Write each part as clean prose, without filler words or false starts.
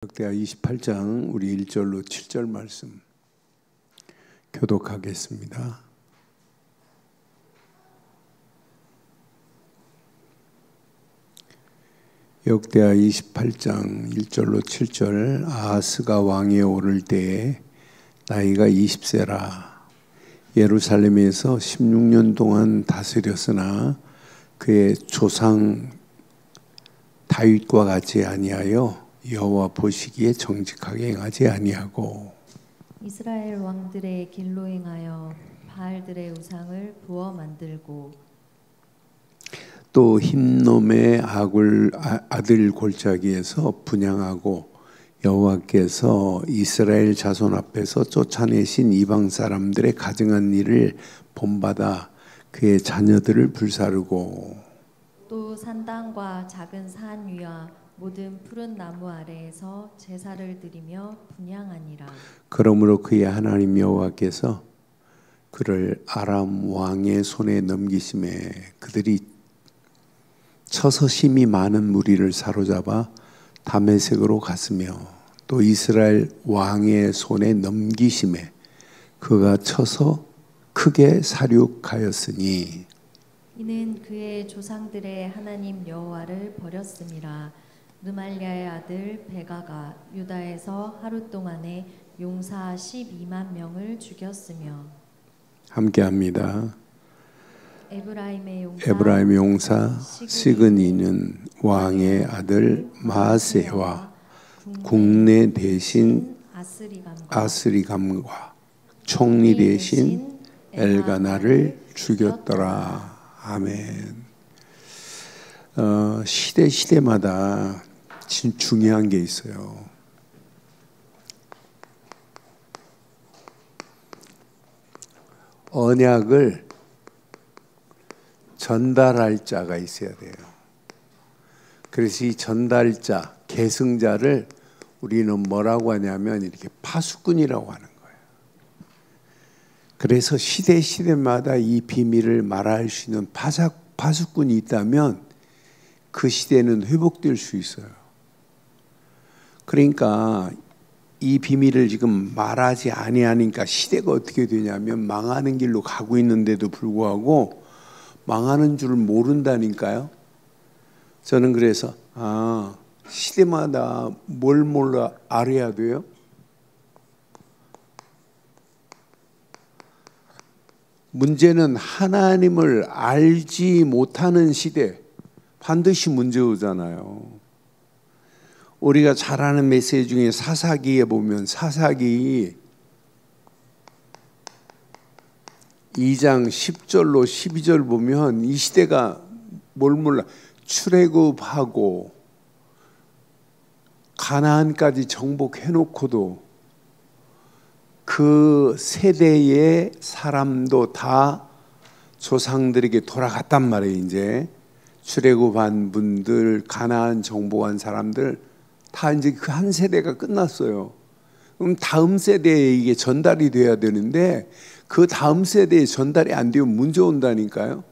역대하 28장 우리 1절로 7절 말씀 교독하겠습니다. 역대하 28장 1절로 7절. 아하스가 왕위에 오를 때에 나이가 20세라. 예루살렘에서 16년 동안 다스렸으나 그의 조상 다윗과 같이 아니하여 여호와 보시기에 정직하게 행하지 아니하고 이스라엘 왕들의 길로 행하여 바알들의 우상을 부어 만들고 또 흰놈의 아들 골짜기에서 분향하고 여호와께서 이스라엘 자손 앞에서 쫓아내신 이방 사람들의 가증한 일을 본받아 그의 자녀들을 불사르고 또 산당과 작은 산 위와 모든 푸른 나무 아래에서 제사를 드리며 분향하니라. 그러므로 그의 하나님 여호와께서 그를 아람 왕의 손에 넘기심에 그들이 쳐서 심히 많은 무리를 사로잡아 다메섹으로 갔으며 또 이스라엘 왕의 손에 넘기심에 그가 쳐서 크게 사륙하였으니 이는 그의 조상들의 하나님 여호와를 버렸음이라. 르말랴의 아들 베가가 유다에서 하루 동안에 용사 12만 명을 죽였으며 함께합니다. 에브라임의 용사 시그니는 왕의 아들 마아세와 국내 대신 아스리감과 총리 대신 엘가나를 죽였더라. 아멘. 시대마다 중요한 게 있어요. 언약을 전달할 자가 있어야 돼요. 그래서 이 전달자, 계승자를 우리는 뭐라고 하냐면 이렇게 파수꾼이라고 하는 거예요. 그래서 시대마다 이 비밀을 말할 수 있는 파수꾼이 있다면 그 시대는 회복될 수 있어요. 그러니까 이 비밀을 지금 말하지 아니하니까 시대가 어떻게 되냐면 망하는 길로 가고 있는데도 불구하고 망하는 줄을 모른다니까요. 저는 그래서 시대마다 뭘 몰라 알아야 돼요? 문제는 하나님을 알지 못하는 시대 반드시 문제 오잖아요. 우리가 잘 아는 메시지 중에 사사기에 보면 사사기 2장 10절로 12절 보면 이 시대가 뭘 몰라 출애굽하고 가나안까지 정복해놓고도 그 세대의 사람도 다 조상들에게 돌아갔단 말이에요. 이제 출애굽한 분들, 가나안 정복한 사람들 다 이제 그 한 세대가 끝났어요. 그럼 다음 세대에 이게 전달이 돼야 되는데 그 다음 세대에 전달이 안 되면 문제 온다니까요.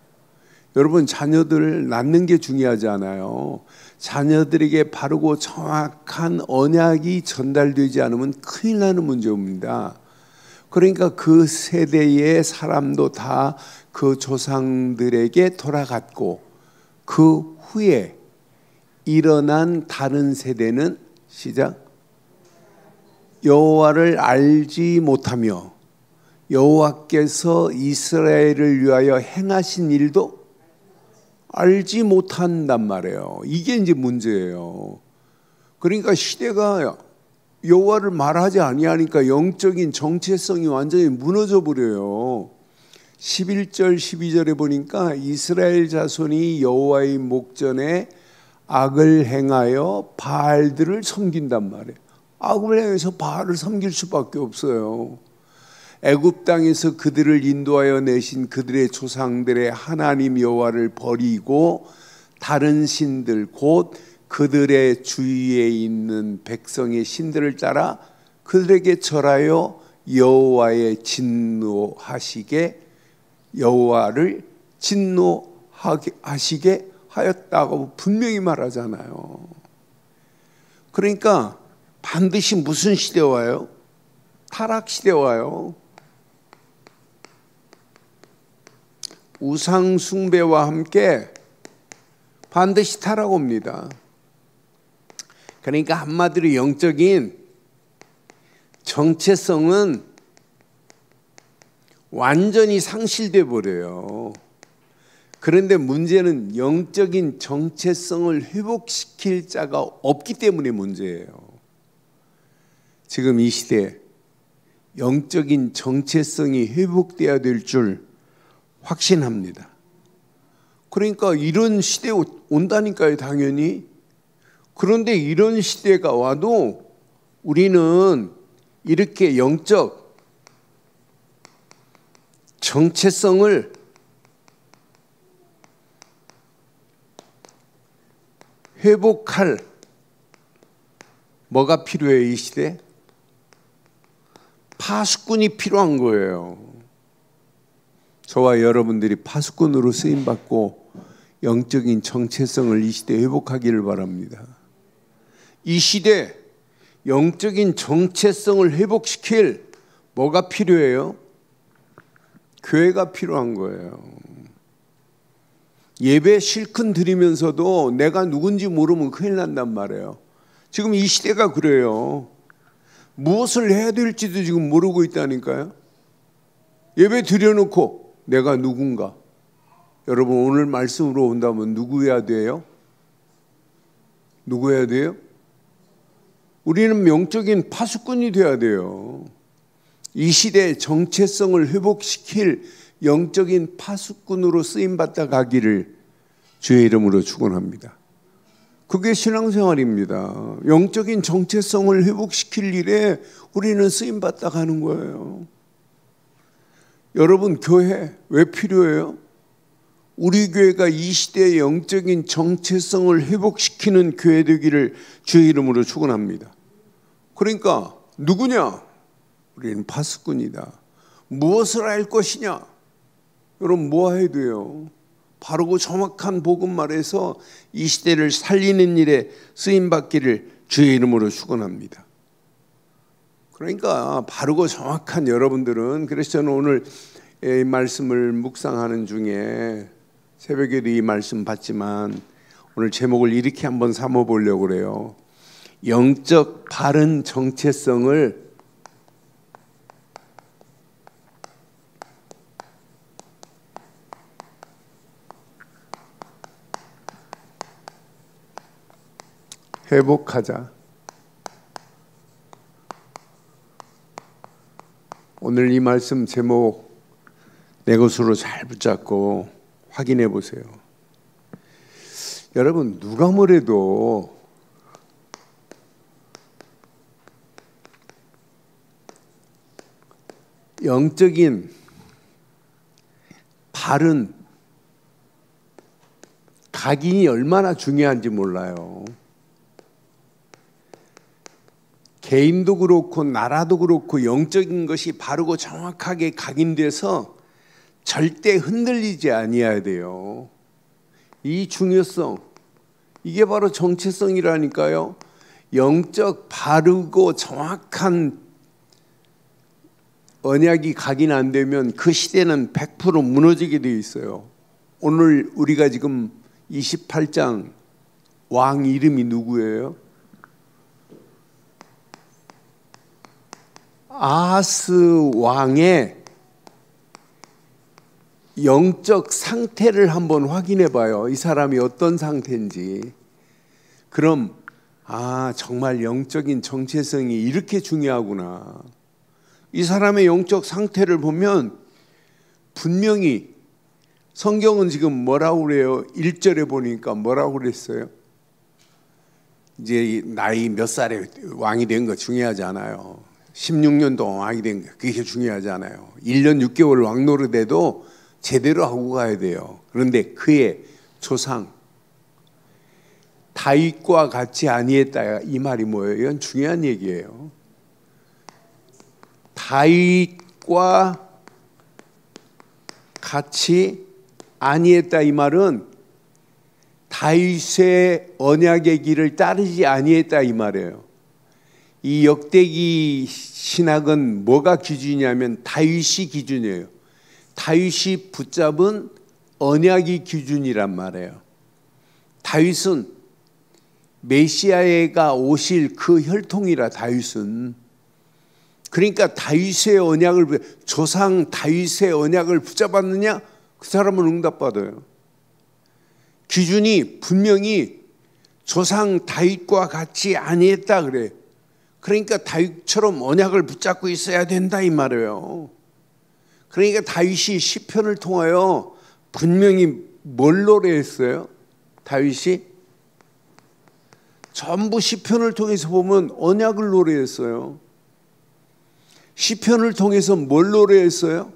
여러분 자녀들을 낳는 게 중요하지 않아요. 자녀들에게 바르고 정확한 언약이 전달되지 않으면 큰일 나는 문제 옵니다. 그러니까 그 세대의 사람도 다 그 조상들에게 돌아갔고 그 후에 일어난 다른 세대는 시작 여호와를 알지 못하며 여호와께서 이스라엘을 위하여 행하신 일도 알지 못한단 말이에요. 이게 이제 문제예요. 그러니까 시대가 여호와를 말하지 아니하니까 영적인 정체성이 완전히 무너져 버려요. 11절 12절에 보니까 이스라엘 자손이 여호와의 목전에 악을 행하여 바알들을 섬긴단 말이에요. 악을 행해서 바알을 섬길 수밖에 없어요. 애굽 땅에서 그들을 인도하여 내신 그들의 조상들의 하나님 여호와를 버리고 다른 신들 곧 그들의 주위에 있는 백성의 신들을 따라 그들에게 절하여 여호와의 진노하시게 여호와를 진노하시게 하였다고 분명히 말하잖아요. 그러니까 반드시 무슨 시대 와요? 타락 시대 와요. 우상 숭배와 함께 반드시 타락 옵니다. 그러니까 한마디로 영적인 정체성은 완전히 상실돼 버려요. 그런데 문제는 영적인 정체성을 회복시킬 자가 없기 때문에 문제예요. 지금 이 시대에 영적인 정체성이 회복돼야 될 줄 확신합니다. 그러니까 이런 시대에 온다니까요, 당연히. 그런데 이런 시대가 와도 우리는 이렇게 영적 정체성을 회복할 뭐가 필요해요, 이 시대? 파수꾼이 필요한 거예요. 저와 여러분들이 파수꾼으로 쓰임받고 영적인 정체성을 이 시대에 회복하기를 바랍니다. 이 시대 영적인 정체성을 회복시킬 뭐가 필요해요? 교회가 필요한 거예요. 예배 실컷 드리면서도 내가 누군지 모르면 큰일 난단 말이에요. 지금 이 시대가 그래요. 무엇을 해야 될지도 지금 모르고 있다니까요. 예배 드려놓고 내가 누군가. 여러분 오늘 말씀으로 온다면 누구여야 돼요? 누구여야 돼요? 우리는 영적인 파수꾼이 돼야 돼요. 이 시대의 정체성을 회복시킬 영적인 파수꾼으로 쓰임받다 가기를 주의 이름으로 축원합니다. 그게 신앙생활입니다. 영적인 정체성을 회복시킬 일에 우리는 쓰임받다 가는 거예요. 여러분 교회 왜 필요해요? 우리 교회가 이 시대의 영적인 정체성을 회복시키는 교회 되기를 주의 이름으로 축원합니다. 그러니까 누구냐? 우리는 파수꾼이다. 무엇을 할 것이냐? 여러분 뭐 해야 돼요? 바르고 정확한 복음 말해서 이 시대를 살리는 일에 쓰임받기를 주의 이름으로 축원합니다. 그러니까 바르고 정확한 여러분들은, 그래서 저는 오늘 이 말씀을 묵상하는 중에 새벽에도 이 말씀 봤지만 오늘 제목을 이렇게 한번 삼아보려고 그래요. 영적 바른 정체성을 회복하자. 오늘 이 말씀 제목 내 것으로 잘 붙잡고 확인해 보세요. 여러분 누가 뭐래도 영적인 바른 각인이 얼마나 중요한지 몰라요. 개인도 그렇고 나라도 그렇고 영적인 것이 바르고 정확하게 각인돼서 절대 흔들리지 아니어야 돼요. 이 중요성, 이게 바로 정체성이라니까요. 영적 바르고 정확한 언약이 각인 안 되면 그 시대는 100% 무너지게 되어 있어요. 오늘 우리가 지금 28장 왕 이름이 누구예요? 아하스 왕의 영적 상태를 한번 확인해 봐요. 이 사람이 어떤 상태인지. 그럼 정말 영적인 정체성이 이렇게 중요하구나. 이 사람의 영적 상태를 보면 분명히 성경은 지금 뭐라고 그래요? 1절에 보니까 뭐라고 그랬어요? 이제 나이 몇 살에 왕이 된 거 중요하지 않아요. 16년 동안 왕이 된 거 그게 중요하지 않아요. 1년 6개월 왕 노릇해도 제대로 하고 가야 돼요. 그런데 그의 조상 다윗과 같이 아니했다, 이 말이 뭐예요? 이건 중요한 얘기예요. 다윗과 같이 아니했다, 이 말은 다윗의 언약의 길을 따르지 아니했다, 이 말이에요. 이 역대기 신학은 뭐가 기준이냐면 다윗이 기준이에요. 다윗이 붙잡은 언약이 기준이란 말이에요. 다윗은 메시아가 오실 그 혈통이라 다윗은. 그러니까 다윗의 언약을, 조상 다윗의 언약을 붙잡았느냐? 그 사람은 응답받아요. 기준이 분명히 조상 다윗과 같이 아니했다 그래. 그러니까 다윗처럼 언약을 붙잡고 있어야 된다 이 말이에요. 그러니까 다윗이 시편을 통하여 분명히 뭘 노래했어요? 다윗이 전부 시편을 통해서 보면 언약을 노래했어요. 시편을 통해서 뭘 노래했어요?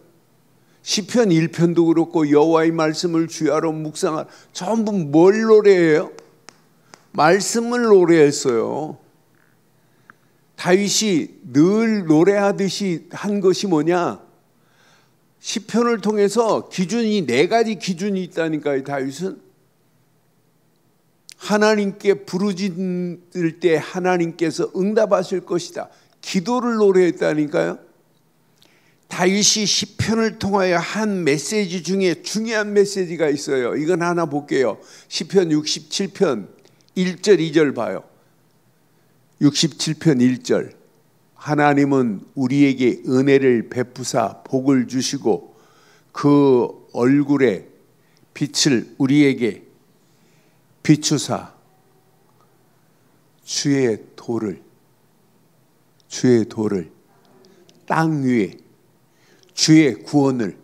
시편 1편도 그렇고 여호와의 말씀을 주야로 묵상하라. 전부 뭘 노래해요? 말씀을 노래했어요. 다윗이 늘 노래하듯이 한 것이 뭐냐? 시편을 통해서 기준이 4가지 기준이 있다니까요. 다윗은 하나님께 부르짖을 때 하나님께서 응답하실 것이다. 기도를 노래했다니까요. 다윗이 시편을 통하여 한 메시지 중에 중요한 메시지가 있어요. 이건 하나 볼게요. 시편 67편 1절 2절 봐요. 67편 1절. 하나님은 우리에게 은혜를 베푸사 복을 주시고 그 얼굴에 빛을 우리에게 비추사 주의 도를 땅 위에 주의 구원을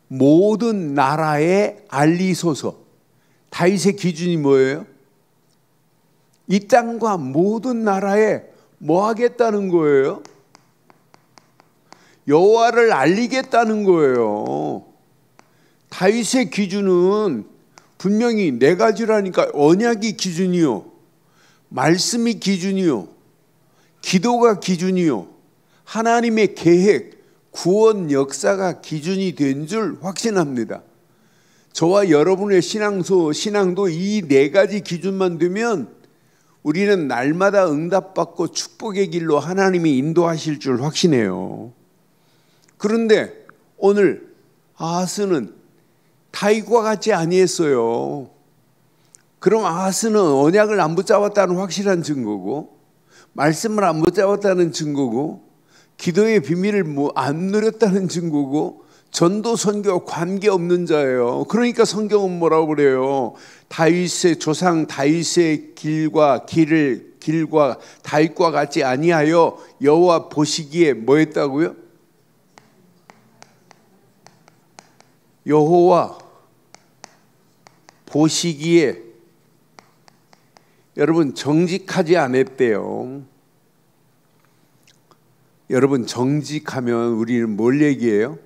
모든 나라에 알리소서. 다윗의 기준이 뭐예요? 이 땅과 모든 나라에 뭐 하겠다는 거예요? 여호와를 알리겠다는 거예요. 다윗의 기준은 분명히 4가지라니까. 언약이 기준이요, 말씀이 기준이요, 기도가 기준이요, 하나님의 계획, 구원 역사가 기준이 된 줄 확신합니다. 저와 여러분의 신앙도 이 4가지 기준만 되면 우리는 날마다 응답받고 축복의 길로 하나님이 인도하실 줄 확신해요. 그런데 오늘 아하스는 다윗과 같이 아니했어요. 그럼 아하스는 언약을 안 붙잡았다는 확실한 증거고, 말씀을 안 붙잡았다는 증거고, 기도의 비밀을 안 누렸다는 증거고, 전도 선교와 관계없는 자예요. 그러니까 성경은 뭐라고 그래요? 다윗의 조상 다윗의 길과 다윗과 같이 아니하여 여호와 보시기에 뭐 했다고요? 여호와 보시기에 여러분 정직하지 않았대요. 여러분 정직하면 우리는 뭘 얘기해요?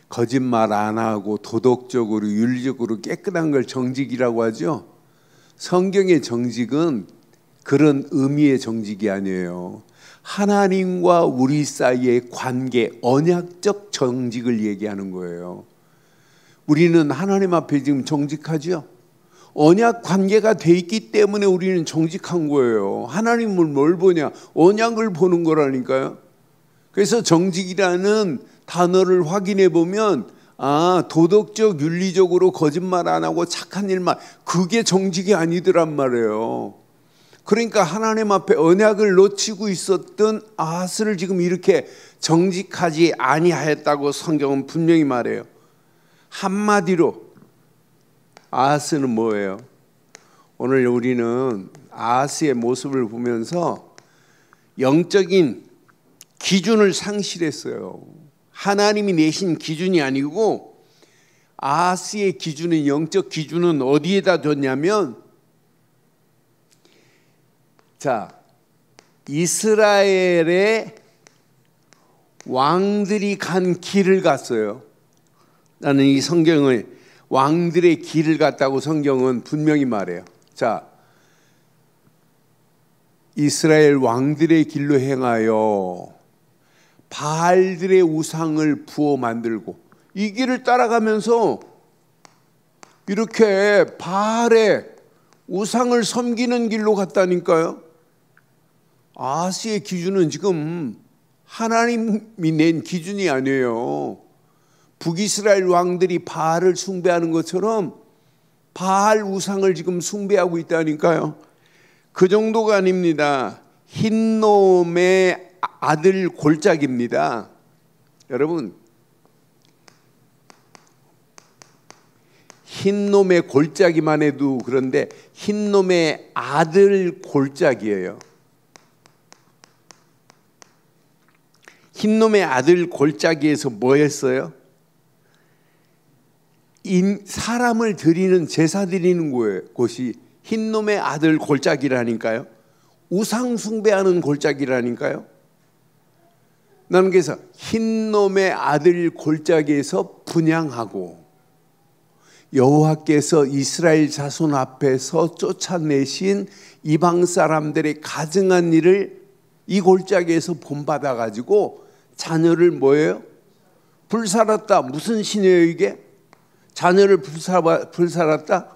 거짓말 안 하고 도덕적으로 윤리적으로 깨끗한 걸 정직이라고 하죠. 성경의 정직은 그런 의미의 정직이 아니에요. 하나님과 우리 사이의 관계, 언약적 정직을 얘기하는 거예요. 우리는 하나님 앞에 지금 정직하죠. 언약 관계가 돼 있기 때문에 우리는 정직한 거예요. 하나님을 뭘 보냐? 언약을 보는 거라니까요. 그래서 정직이라는 단어를 확인해 보면 도덕적, 윤리적으로 거짓말 안 하고 착한 일만, 그게 정직이 아니더란 말이에요. 그러니까 하나님 앞에 언약을 놓치고 있었던 아하스를 지금 이렇게 정직하지 아니하였다고 성경은 분명히 말해요. 한마디로 아하스는 뭐예요? 오늘 우리는 아하스의 모습을 보면서 영적인 기준을 상실했어요. 하나님이 내신 기준이 아니고 아하스의 기준은, 영적 기준은 어디에다 뒀냐면, 자, 이스라엘의 왕들이 간 길을 갔어요. 나는 이 성경을 왕들의 길을 갔다고 성경은 분명히 말해요. 자, 이스라엘 왕들의 길로 행하여 바알들의 우상을 부어 만들고, 이 길을 따라가면서 이렇게 바알의 우상을 섬기는 길로 갔다니까요. 아하스의 기준은 지금 하나님이 낸 기준이 아니에요. 북이스라엘 왕들이 바알을 숭배하는 것처럼 바알 우상을 지금 숭배하고 있다니까요. 그 정도가 아닙니다. 흰놈의 아들 골짜기입니다. 여러분, 흰놈의 골짜기만 해도 그런데 흰놈의 아들 골짜기예요. 흰놈의 아들 골짜기에서 뭐 했어요? 사람을 드리는 제사 드리는 곳이 흰놈의 아들 골짜기라니까요. 우상 숭배하는 골짜기라니까요. 나는 그래서 흰놈의 아들 골짜기에서 분향하고 여호와께서 이스라엘 자손 앞에서 쫓아내신 이방 사람들의 가증한 일을 이 골짜기에서 본받아 가지고 자녀를 뭐예요? 불살았다. 무슨 신이에요 이게? 자녀를 불살았다?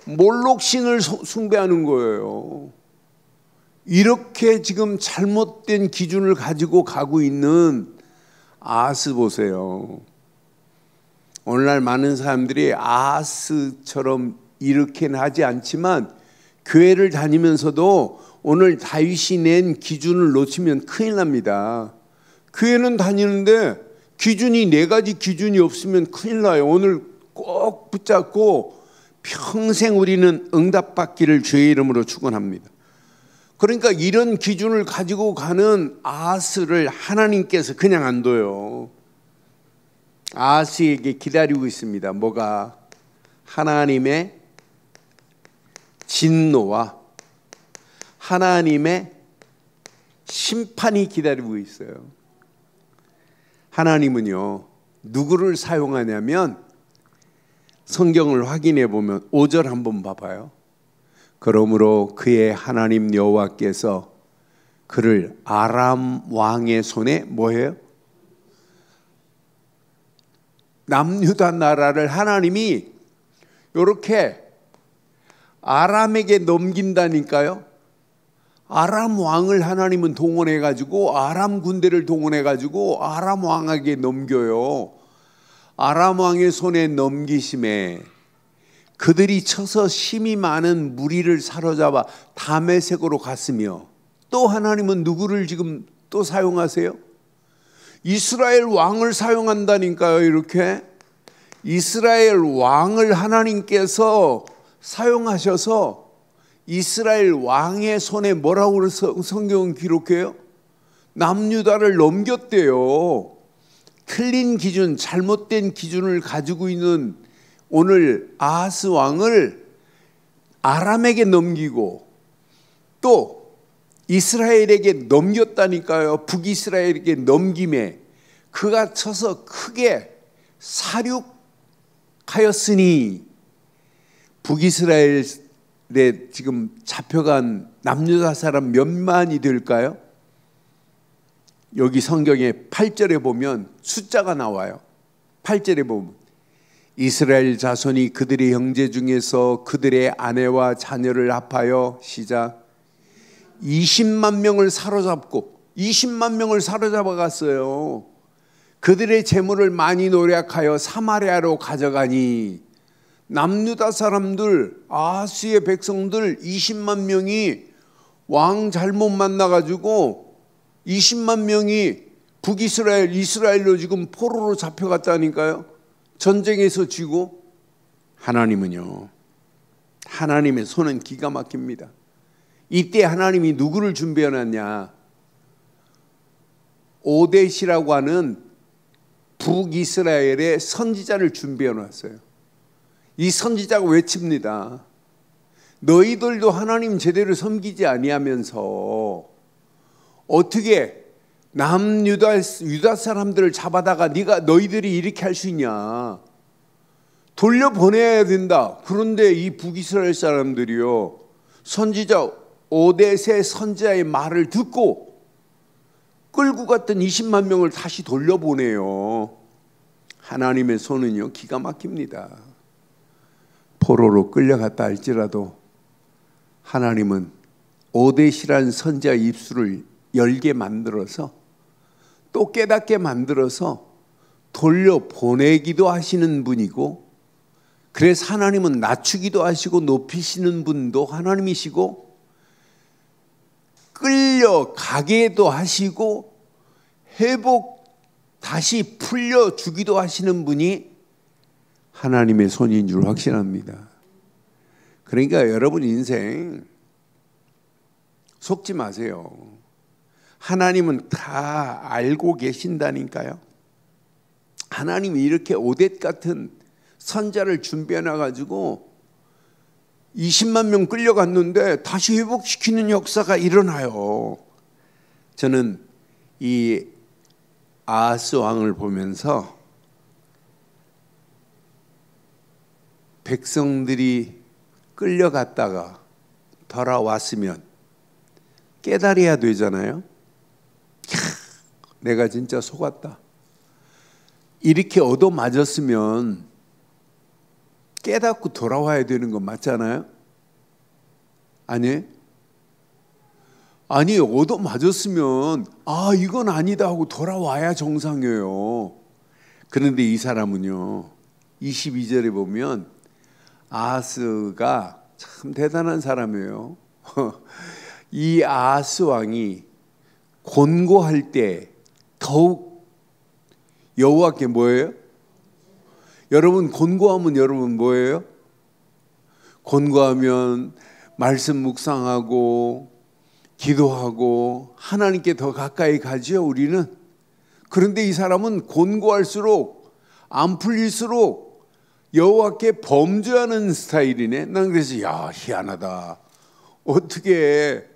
몰록신을 숭배하는 거예요. 이렇게 지금 잘못된 기준을 가지고 가고 있는 아하스 보세요. 오늘날 많은 사람들이 아하스처럼 이렇게는 하지 않지만 교회를 다니면서도 오늘 다윗이 낸 기준을 놓치면 큰일 납니다. 교회는 다니는데 기준이 4가지 기준이 없으면 큰일 나요. 오늘 꼭 붙잡고 평생 우리는 응답받기를 주의 이름으로 축원합니다. 그러니까 이런 기준을 가지고 가는 아하스를 하나님께서 그냥 안 둬요. 아하스에게 기다리고 있습니다. 뭐가? 하나님의 진노와 하나님의 심판이 기다리고 있어요. 하나님은요, 누구를 사용하냐면 성경을 확인해 보면 5절 한번 봐봐요. 그러므로 그의 하나님 여호와께서 그를 아람 왕의 손에 뭐해요? 남유다 나라를 하나님이 이렇게 아람에게 넘긴다니까요. 아람 왕을 하나님은 동원해 가지고 아람 군대를 동원해 가지고 아람 왕에게 넘겨요. 아람 왕의 손에 넘기심에 그들이 쳐서 심이 많은 무리를 사로잡아 다메섹으로 갔으며, 또 하나님은 누구를 지금 또 사용하세요? 이스라엘 왕을 사용한다니까요. 이렇게 이스라엘 왕을 하나님께서 사용하셔서 이스라엘 왕의 손에 뭐라고 그래서 성경은 기록해요? 남유다를 넘겼대요. 틀린 기준, 잘못된 기준을 가지고 있는 오늘 아하스 왕을 아람에게 넘기고 또 이스라엘에게 넘겼다니까요. 북이스라엘에게 넘김에 그가 쳐서 크게 사륙하였으니, 북이스라엘에 지금 잡혀간 남유다 사람 몇만이 될까요? 여기 성경에 8절에 보면 숫자가 나와요. 8절에 보면 이스라엘 자손이 그들의 형제 중에서 그들의 아내와 자녀를 합하여 시작 20만 명을 사로잡고 20만 명을 사로잡아 갔어요. 그들의 재물을 많이 노력하여 사마리아로 가져가니, 남유다 사람들, 아하스의 백성들 20만 명이 왕 잘못 만나가지고 20만 명이 북이스라엘, 이스라엘로 지금 포로로 잡혀갔다니까요. 전쟁에서 지고. 하나님은요, 하나님의 손은 기가 막힙니다. 이때 하나님이 누구를 준비해놨냐? 오뎃이라고 하는 북이스라엘의 선지자를 준비해놨어요. 이 선지자가 외칩니다. 너희들도 하나님 제대로 섬기지 아니하면서 어떻게 유다 사람들을 잡아다가 너희들이 이렇게 할 수 있냐? 돌려보내야 된다. 그런데 이 북이스라엘 사람들이요, 선지자 오뎃의 선지자의 말을 듣고 끌고 갔던 20만 명을 다시 돌려보내요. 하나님의 손은요, 기가 막힙니다. 포로로 끌려갔다 할지라도 하나님은 오뎃이라는 선지자 입술을 열게 만들어서 또 깨닫게 만들어서 돌려보내기도 하시는 분이고, 그래서 하나님은 낮추기도 하시고 높이시는 분도 하나님이시고, 끌려가게도 하시고 회복 다시 풀려주기도 하시는 분이 하나님의 손인 줄 확신합니다. 그러니까 여러분 인생 속지 마세요. 하나님은 다 알고 계신다니까요. 하나님이 이렇게 오뎃 같은 선자를 준비해 놔가지고 20만 명 끌려갔는데 다시 회복시키는 역사가 일어나요. 저는 이 아하스 왕을 보면서 백성들이 끌려갔다가 돌아왔으면 깨달아야 되잖아요. 내가 진짜 속았다. 이렇게 얻어맞았으면 깨닫고 돌아와야 되는 건 맞잖아요? 아니 얻어맞았으면 이건 아니다 하고 돌아와야 정상이에요. 그런데 이 사람은요, 22절에 보면 아하스가 참 대단한 사람이에요. 이 아하스 왕이 권고할 때 더욱 여호와께 뭐예요? 여러분 권고하면 여러분 뭐예요? 권고하면 말씀 묵상하고 기도하고 하나님께 더 가까이 가죠, 우리는. 그런데 이 사람은 권고할수록 안 풀릴수록 여호와께 범죄하는 스타일이네. 난 그래서 희한하다. 어떻게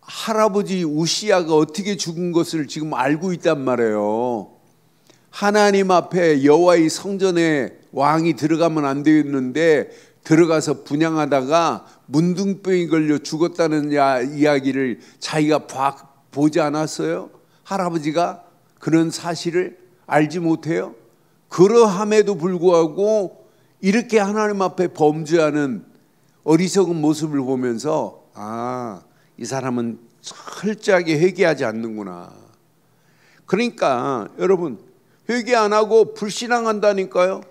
할아버지 우시야가 어떻게 죽은 것을 지금 알고 있단 말이에요. 하나님 앞에 여호와의 성전에 왕이 들어가면 안 되었는데 들어가서 분향하다가 문둥병이 걸려 죽었다는 이야기를 자기가 보지 않았어요? 할아버지가 그런 사실을 알지 못해요? 그러함에도 불구하고 이렇게 하나님 앞에 범죄하는 어리석은 모습을 보면서 이 사람은 철저하게 회개하지 않는구나. 그러니까 여러분 회개 안 하고 불신앙한다니까요.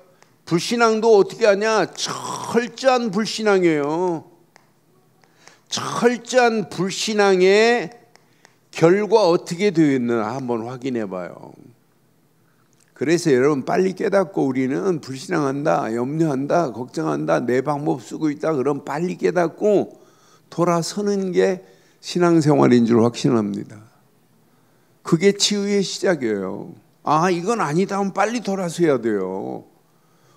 불신앙도 어떻게 하냐? 철저한 불신앙이에요. 철저한 불신앙의 결과 어떻게 되었나 한번 확인해 봐요. 그래서 여러분 빨리 깨닫고 우리는 불신앙한다, 염려한다, 걱정한다, 내 방법 쓰고 있다, 그럼 빨리 깨닫고 돌아서는 게 신앙생활인 줄 확신합니다. 그게 치유의 시작이에요. 이건 아니다 하면 빨리 돌아서야 돼요.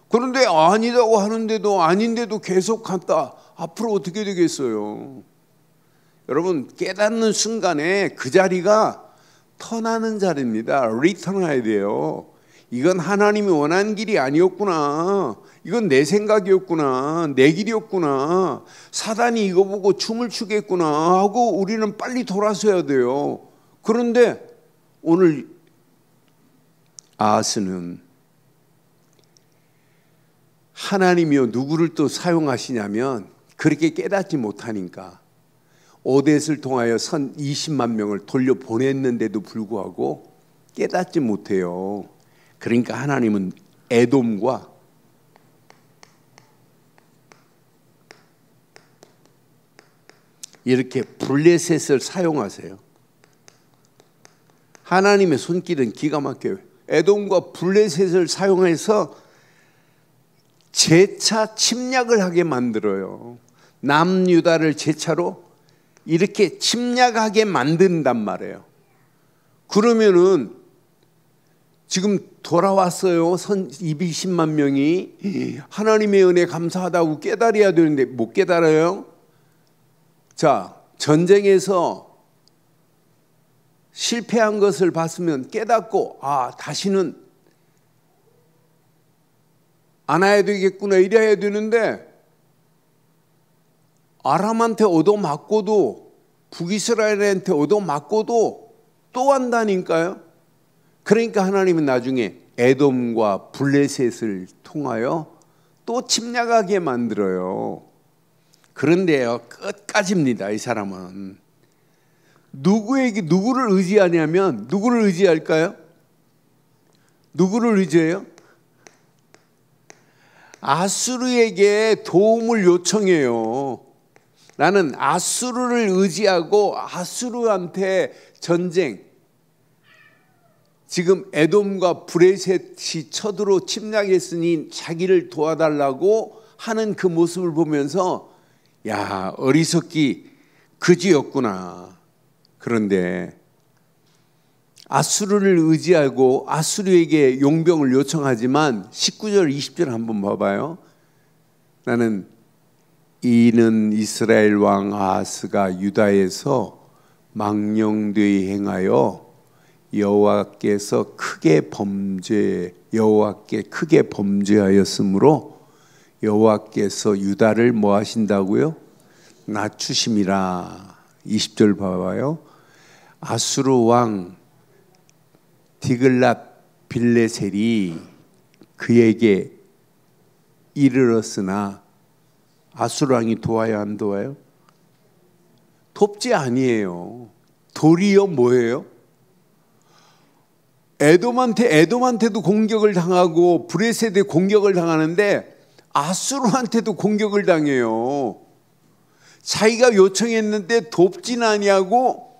그런데 아니다고 하는데도 아닌데도 계속 갔다. 앞으로 어떻게 되겠어요? 여러분 깨닫는 순간에 그 자리가 턴하는 자리입니다. 리턴해야 돼요. 이건 하나님이 원하는 길이 아니었구나. 이건 내 생각이었구나. 내 길이었구나. 사단이 이거 보고 춤을 추겠구나 하고 우리는 빨리 돌아서야 돼요. 그런데 오늘 아하스는 하나님이요 누구를 또 사용하시냐면 그렇게 깨닫지 못하니까 오뎃을 통하여 20만 명을 돌려보냈는데도 불구하고 깨닫지 못해요. 그러니까 하나님은 에돔과 이렇게 블레셋을 사용하세요. 하나님의 손길은 기가 막혀요. 에돔과 블레셋을 사용해서 재차 침략을 하게 만들어요. 남유다를 재차로 이렇게 침략하게 만든단 말이에요. 그러면은 지금 돌아왔어요. 220만 명이 하나님의 은혜 감사하다고 깨달아야 되는데 못 깨달아요. 자, 전쟁에서 실패한 것을 봤으면 깨닫고 다시는 안 해야 되겠구나 이래야 되는데 아람한테 얻어맞고도 북이스라엘한테 얻어맞고도 또 한다니까요. 그러니까 하나님은 나중에 에돔과 블레셋을 통하여 또 침략하게 만들어요. 그런데요, 끝까지입니다. 이 사람은 누구를 의지하냐면 누구를 의지할까요? 누구를 의지해요? 아수르에게 도움을 요청해요. 나는 아수르를 의지하고 아수르한테 전쟁, 지금 에돔과 브레셋이 쳐들어 침략했으니 자기를 도와달라고 하는 그 모습을 보면서 야, 어리석기 그지였구나. 그런데 아수르를 의지하고 아수르에게 용병을 요청하지만 19절 20절 한번 봐봐요. 나는 이는 이스라엘 왕 아하스가 유다에서 망령되이 행하여 여호와께 크게 범죄하였으므로 여호와께서 유다를 뭐 하신다고요? 낮추심이라. 20절 봐봐요. 아수르 왕 디글랏 빌레셀이 그에게 이르렀으나 아수르 왕이 도와야 안 도와요? 돕지 아니에요. 도리어 뭐예요? 에돔한테도 공격을 당하고 브레셋에 공격을 당하는데 아수르한테도 공격을 당해요. 자기가 요청했는데 돕진 아니하고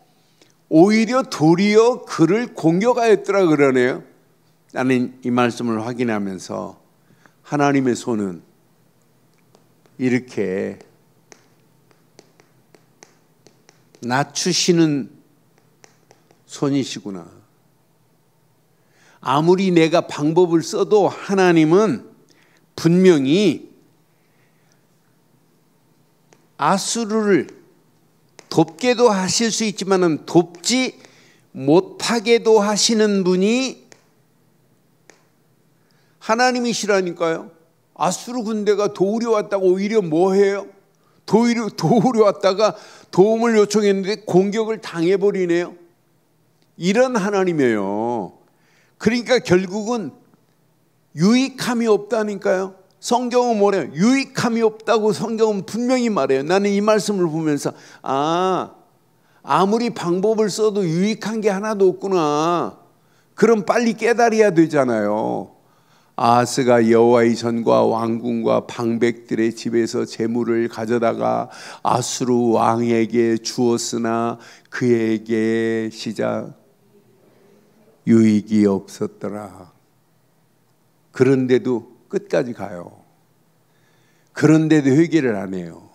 오히려 도리어 그를 공격하였더라 그러네요. 나는 이 말씀을 확인하면서 하나님의 손은 이렇게 낮추시는 손이시구나. 아무리 내가 방법을 써도 하나님은 분명히 아수르를 돕게도 하실 수 있지만은 돕지 못하게도 하시는 분이 하나님이시라니까요. 아수르 군대가 도우려 왔다고 오히려 뭐 해요? 도우려 왔다가 도움을 요청했는데 공격을 당해버리네요. 이런 하나님이에요. 그러니까 결국은 유익함이 없다니까요. 성경은 뭐래요? 유익함이 없다고 성경은 분명히 말해요. 나는 이 말씀을 보면서 아무리 방법을 써도 유익한 게 하나도 없구나. 그럼 빨리 깨달아야 되잖아요. 아하스가 여호와의 전과 왕궁과 방백들의 집에서 재물을 가져다가 아수르 왕에게 주었으나 그에게 시작 유익이 없었더라. 그런데도 끝까지 가요. 그런데도 회개를 안 해요.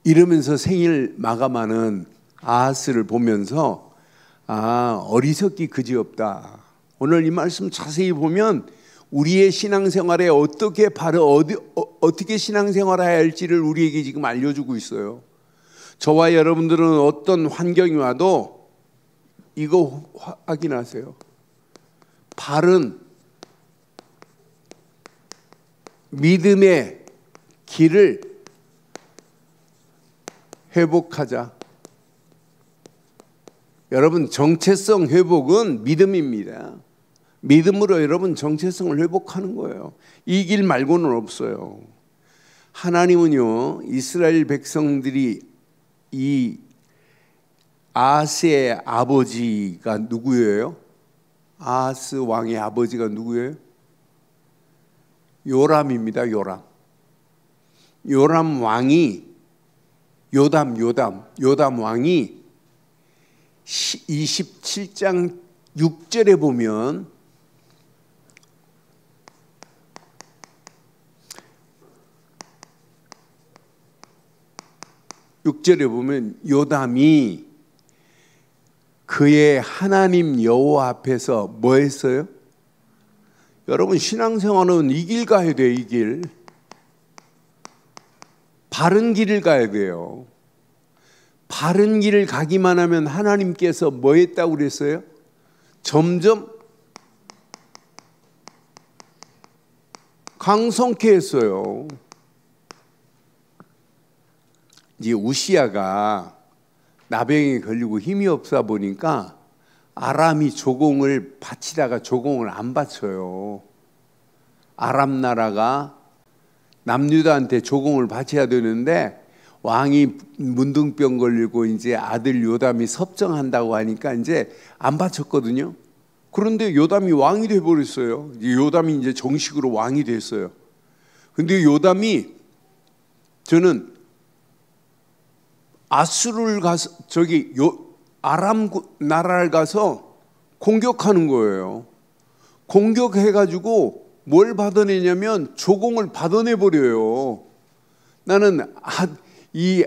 이러면서 생일 마감하는 아하스를 보면서 어리석기 그지없다. 오늘 이 말씀 자세히 보면 우리의 신앙생활에 어떻게 신앙생활해야 할지를 우리에게 지금 알려주고 있어요. 저와 여러분들은 어떤 환경이 와도 이거 확인하세요. 바른 믿음의 길을 회복하자. 여러분, 정체성 회복은 믿음입니다. 믿음으로 여러분 정체성을 회복하는 거예요. 이 길 말고는 없어요. 하나님은요, 이스라엘 백성들이 이 아하스의 아버지가 누구예요? 아하스 왕의 아버지가 누구예요? 요람입니다. 요람 왕이 요담 왕이 27장 6절에 보면 요담이 그의 하나님 여호와 앞에서 뭐 했어요? 여러분, 신앙생활은 이 길 가야 돼요. 이 길. 바른 길을 가야 돼요. 바른 길을 가기만 하면 하나님께서 뭐 했다고 그랬어요? 점점 강성케 했어요. 이제 우시야가 나병에 걸리고 힘이 없어 보니까 아람이 조공을 바치다가 조공을 안 바쳐요. 아람 나라가 남유다한테 조공을 바쳐야 되는데 왕이 문둥병 걸리고 이제 아들 요담이 섭정한다고 하니까 이제 안 바쳤거든요. 그런데 요담이 왕이 돼 버렸어요. 요담이 이제 정식으로 왕이 됐어요. 근데 요담이 저는 아수르를 가서 아람 나라를 가서 공격하는 거예요. 공격해가지고 뭘 받아내냐면 조공을 받아내 버려요. 나는 이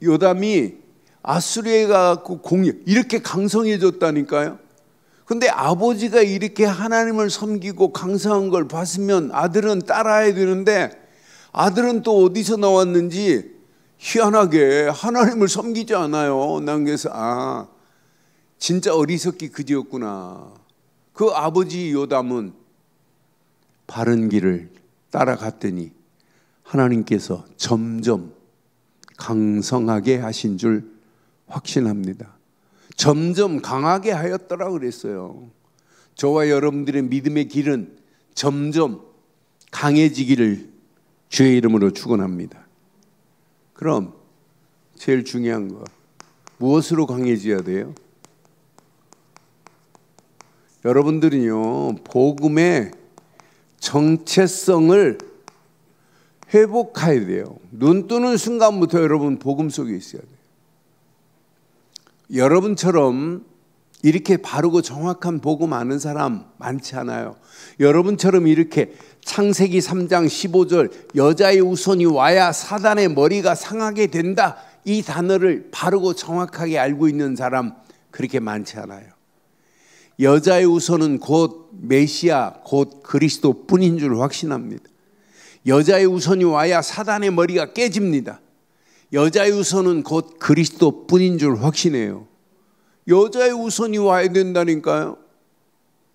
요담이 아수르에 가고 이렇게 강성해졌다니까요. 근데 아버지가 이렇게 하나님을 섬기고 강성한 걸 봤으면 아들은 따라야 되는데 아들은 또 어디서 나왔는지 희한하게 하나님을 섬기지 않아요. 난 그래서 진짜 어리석기 그지였구나. 그 아버지 요담은 바른 길을 따라갔더니 하나님께서 점점 강성하게 하신 줄 확신합니다. 점점 강하게 하였더라 그랬어요. 저와 여러분들의 믿음의 길은 점점 강해지기를 주의 이름으로 축원합니다. 그럼 제일 중요한 거 무엇으로 강해져야 돼요? 여러분들은요, 복음의 정체성을 회복해야 돼요. 눈 뜨는 순간부터 여러분 복음 속에 있어야 돼요. 여러분처럼 이렇게 바르고 정확한 복음 아는 사람 많지 않아요. 여러분처럼 이렇게 창세기 3장 15절 여자의 후손이 와야 사단의 머리가 상하게 된다, 이 단어를 바르고 정확하게 알고 있는 사람 그렇게 많지 않아요. 여자의 후손은 곧 메시아, 곧 그리스도 뿐인 줄 확신합니다. 여자의 후손이 와야 사단의 머리가 깨집니다. 여자의 후손은 곧 그리스도 뿐인 줄 확신해요. 여자의 후손이 와야 된다니까요.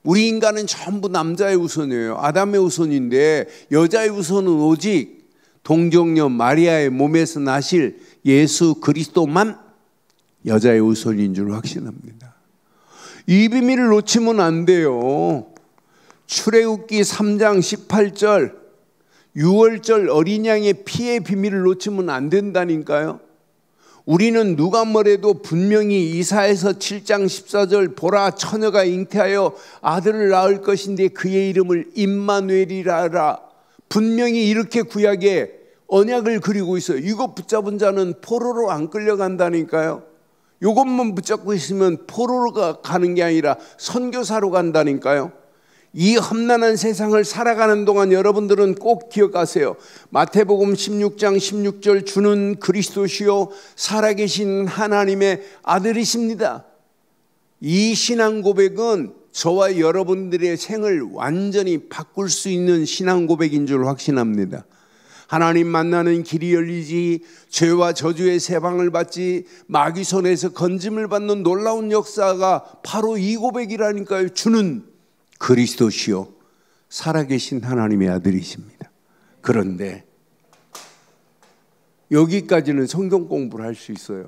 우리 인간은 전부 남자의 후손이에요. 아담의 후손인데 여자의 후손은 오직 동정녀 마리아의 몸에서 나실 예수 그리스도만 여자의 후손인 줄 확신합니다. 이 비밀을 놓치면 안 돼요. 출애굽기 3장 18절 유월절 어린 양의 피의 비밀을 놓치면 안 된다니까요. 우리는 누가 뭐래도 분명히 이사야서 7장 14절 보라 처녀가 잉태하여 아들을 낳을 것인데 그의 이름을 임마누엘이라 하라. 분명히 이렇게 구약에 언약을 그리고 있어요. 이거 붙잡은 자는 포로로 안 끌려간다니까요. 이것만 붙잡고 있으면 포로로 가는 게 아니라 선교사로 간다니까요. 이 험난한 세상을 살아가는 동안 여러분들은 꼭 기억하세요. 마태복음 16장 16절 주는 그리스도시요 살아계신 하나님의 아들이십니다. 이 신앙 고백은 저와 여러분들의 생을 완전히 바꿀 수 있는 신앙 고백인 줄 확신합니다. 하나님 만나는 길이 열리지, 죄와 저주의 세방을 받지, 마귀 손에서 건짐을 받는 놀라운 역사가 바로 이 고백이라니까요. 주는 그리스도시요 살아계신 하나님의 아들이십니다. 그런데 여기까지는 성경 공부를 할 수 있어요.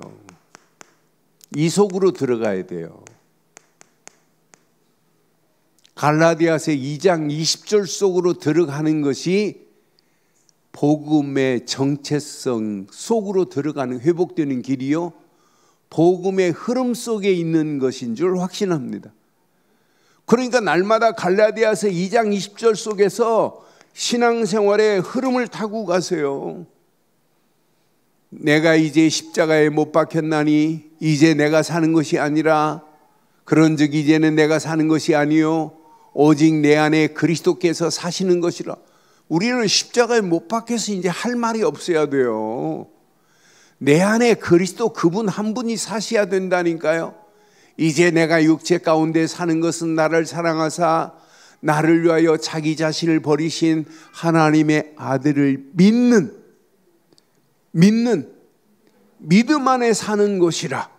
이 속으로 들어가야 돼요. 갈라디아서 2장 20절 속으로 들어가는 것이 복음의 정체성 속으로 들어가는 회복되는 길이요, 복음의 흐름 속에 있는 것인 줄 확신합니다. 그러니까 날마다 갈라디아서 2장 20절 속에서 신앙생활의 흐름을 타고 가세요. 내가 이제 십자가에 못 박혔나니 이제 내가 사는 것이 아니라 그런즉 이제는 내가 사는 것이 아니요 오직 내 안에 그리스도께서 사시는 것이라. 우리는 십자가에 못 박혀서 이제 할 말이 없어야 돼요. 내 안에 그리스도 그분 한 분이 사셔야 된다니까요. 이제 내가 육체 가운데 사는 것은 나를 사랑하사 나를 위하여 자기 자신을 버리신 하나님의 아들을 믿는 믿음 안에 사는 것이라.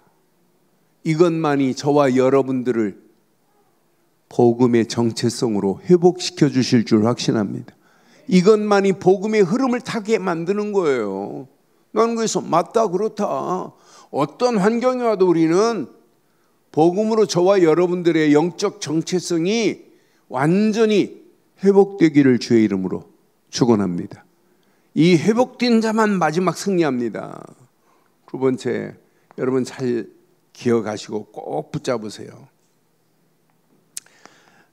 이것만이 저와 여러분들을 복음의 정체성으로 회복시켜 주실 줄 확신합니다. 이것만이 복음의 흐름을 타게 만드는 거예요. 나는 그래서 맞다, 그렇다. 어떤 환경이 와도 우리는 복음으로 저와 여러분들의 영적 정체성이 완전히 회복되기를 주의 이름으로 축원합니다. 이 회복된 자만 마지막 승리합니다. 두 번째, 여러분 잘 기억하시고 꼭 붙잡으세요.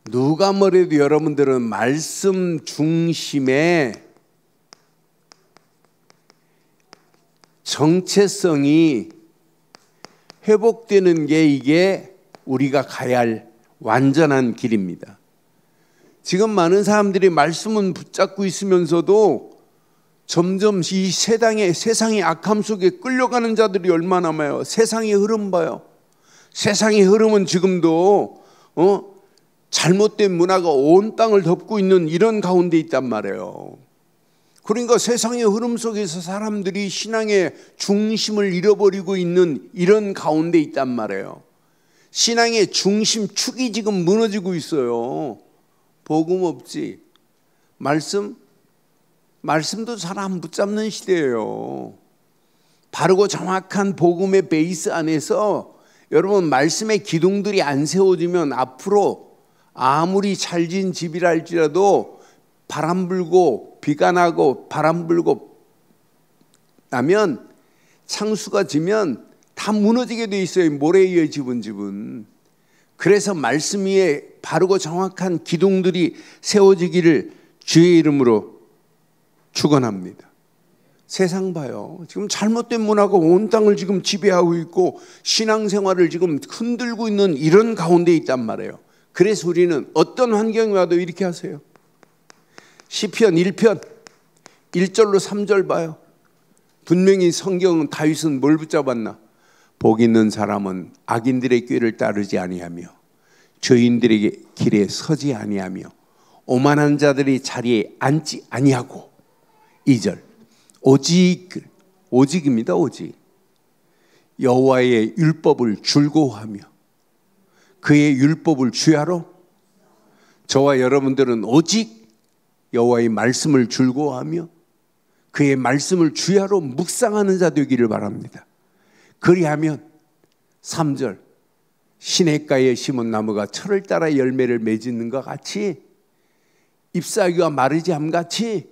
누가 뭐래도 여러분들은 말씀 중심의 정체성이 회복되는 게 이게 우리가 가야 할 완전한 길입니다. 지금 많은 사람들이 말씀은 붙잡고 있으면서도 점점 이 세상의 악함 속에 끌려가는 자들이 얼마나 많아요. 세상의 흐름 봐요. 세상의 흐름은 지금도 잘못된 문화가 온 땅을 덮고 있는 이런 가운데 있단 말이에요. 그러니까 세상의 흐름 속에서 사람들이 신앙의 중심을 잃어버리고 있는 이런 가운데 있단 말이에요. 신앙의 중심축이 지금 무너지고 있어요. 복음 없지. 말씀도 잘 안 붙잡는 시대예요. 바르고 정확한 복음의 베이스 안에서 여러분 말씀의 기둥들이 안 세워지면 앞으로 아무리 잘 지은 집이라 할지라도 바람 불고 비가 나고 바람 불고 나면 창수가 지면 다 무너지게 돼 있어요. 모래 위에 집은. 그래서 말씀 위에 바르고 정확한 기둥들이 세워지기를 주의 이름으로 축원합니다. 세상 봐요. 지금 잘못된 문화가 온 땅을 지금 지배하고 있고 신앙생활을 지금 흔들고 있는 이런 가운데 있단 말이에요. 그래서 우리는 어떤 환경이 와도 이렇게 하세요. 시편 1편 1절로 3절 봐요. 분명히 성경은 다윗은 뭘 붙잡았나? 복 있는 사람은 악인들의 꾀를 따르지 아니하며 죄인들에게 길에 서지 아니하며 오만한 자들이 자리에 앉지 아니하고 2절 오직입니다. 오직 여호와의 율법을 즐거워하며 그의 율법을 주야로. 저와 여러분들은 오직 여호와의 말씀을 즐거워하며 그의 말씀을 주야로 묵상하는 자 되기를 바랍니다. 그리하면 3절 시냇가에 심은 나무가 철을 따라 열매를 맺는 것 같이 잎사귀가 마르지 않같이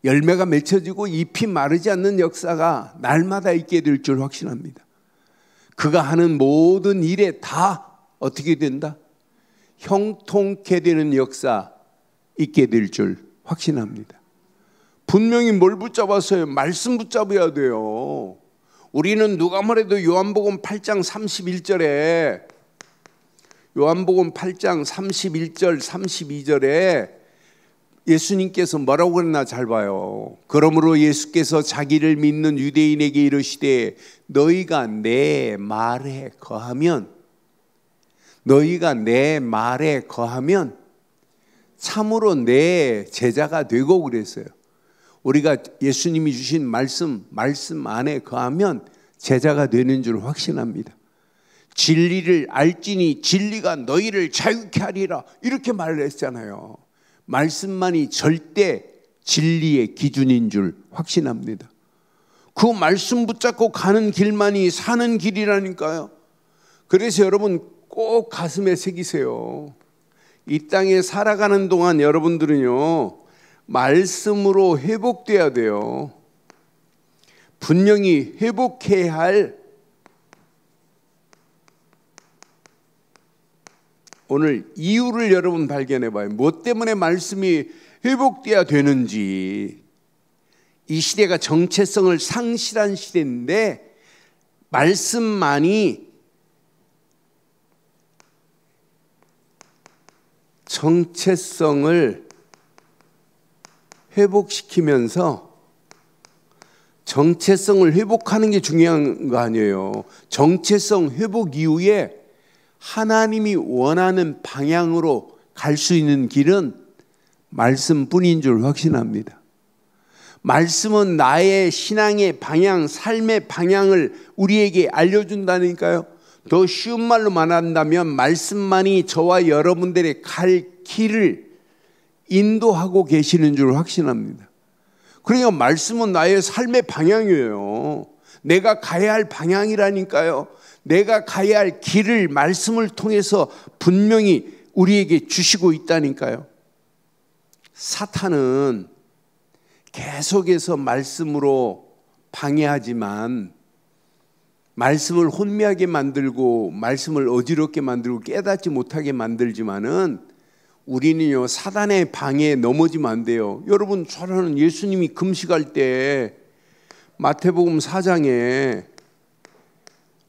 열매가 맺혀지고 잎이 마르지 않는 역사가 날마다 있게 될 줄 확신합니다. 그가 하는 모든 일에 다 어떻게 된다? 형통케 되는 역사 있게 될 줄 확신합니다. 분명히 뭘 붙잡았어요? 말씀 붙잡아야 돼요. 우리는 누가 뭐래도 요한복음 8장 31절에 요한복음 8장 31절 32절에 예수님께서 뭐라고 그랬나 잘 봐요. 그러므로 예수께서 자기를 믿는 유대인에게 이르시되 너희가 내 말에 거하면 참으로 내 제자가 되고 그랬어요. 우리가 예수님이 주신 말씀 안에 거하면 제자가 되는 줄 확신합니다. 진리를 알지니 진리가 너희를 자유케 하리라 이렇게 말을 했잖아요. 말씀만이 절대 진리의 기준인 줄 확신합니다. 그 말씀 붙잡고 가는 길만이 사는 길이라니까요. 그래서 여러분 꼭 가슴에 새기세요. 이 땅에 살아가는 동안 여러분들은요 말씀으로 회복돼야 돼요. 분명히 회복해야 할 오늘 이유를 여러분 발견해 봐요. 뭐 때문에 말씀이 회복돼야 되는지. 이 시대가 정체성을 상실한 시대인데 말씀만이 정체성을 회복시키면서 정체성을 회복하는 게 중요한 거 아니에요. 정체성 회복 이후에 하나님이 원하는 방향으로 갈 수 있는 길은 말씀뿐인 줄 확신합니다. 말씀은 나의 신앙의 방향, 삶의 방향을 우리에게 알려준다니까요. 더 쉬운 말로 말한다면 말씀만이 저와 여러분들의 갈 길을 인도하고 계시는 줄 확신합니다. 그러니까 말씀은 나의 삶의 방향이에요. 내가 가야 할 방향이라니까요. 내가 가야 할 길을 말씀을 통해서 분명히 우리에게 주시고 있다니까요. 사탄은 계속해서 말씀으로 방해하지만, 말씀을 혼미하게 만들고 말씀을 어지럽게 만들고 깨닫지 못하게 만들지만은 우리는요, 사단의 방해에 넘어지면 안 돼요. 여러분, 저는 예수님이 금식할 때 마태복음 4장에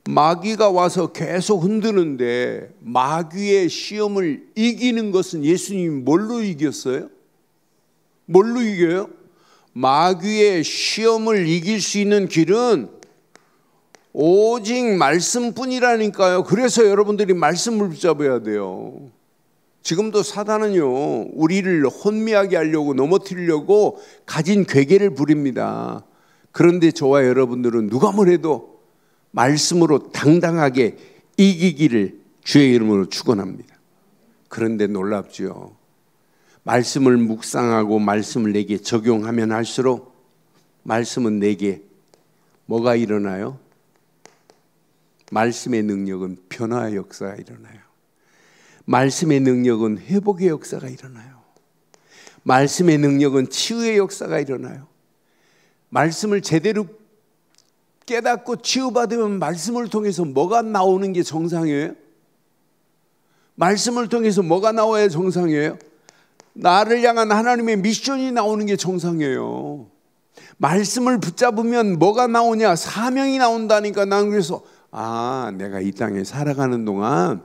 마귀가 와서 계속 흔드는데, 마귀의 시험을 이기는 것은 예수님이 뭘로 이겼어요? 뭘로 이겨요? 마귀의 시험을 이길 수 있는 길은 오직 말씀뿐이라니까요. 그래서 여러분들이 말씀을 붙잡아야 돼요. 지금도 사단은요, 우리를 혼미하게 하려고, 넘어뜨리려고 가진 괴계를 부립니다. 그런데 저와 여러분들은 누가 뭐래도 말씀으로 당당하게 이기기를 주의 이름으로 축원합니다. 그런데 놀랍죠. 말씀을 묵상하고 말씀을 내게 적용하면 할수록 말씀은 내게 뭐가 일어나요? 말씀의 능력은 변화의 역사가 일어나요. 말씀의 능력은 회복의 역사가 일어나요. 말씀의 능력은 치유의 역사가 일어나요. 말씀을 제대로 깨닫고 치유받으면 말씀을 통해서 뭐가 나오는 게 정상이에요? 말씀을 통해서 뭐가 나와야 정상이에요? 나를 향한 하나님의 미션이 나오는 게 정상이에요. 말씀을 붙잡으면 뭐가 나오냐? 사명이 나온다니까. 나는 그래서 내가 이 땅에 살아가는 동안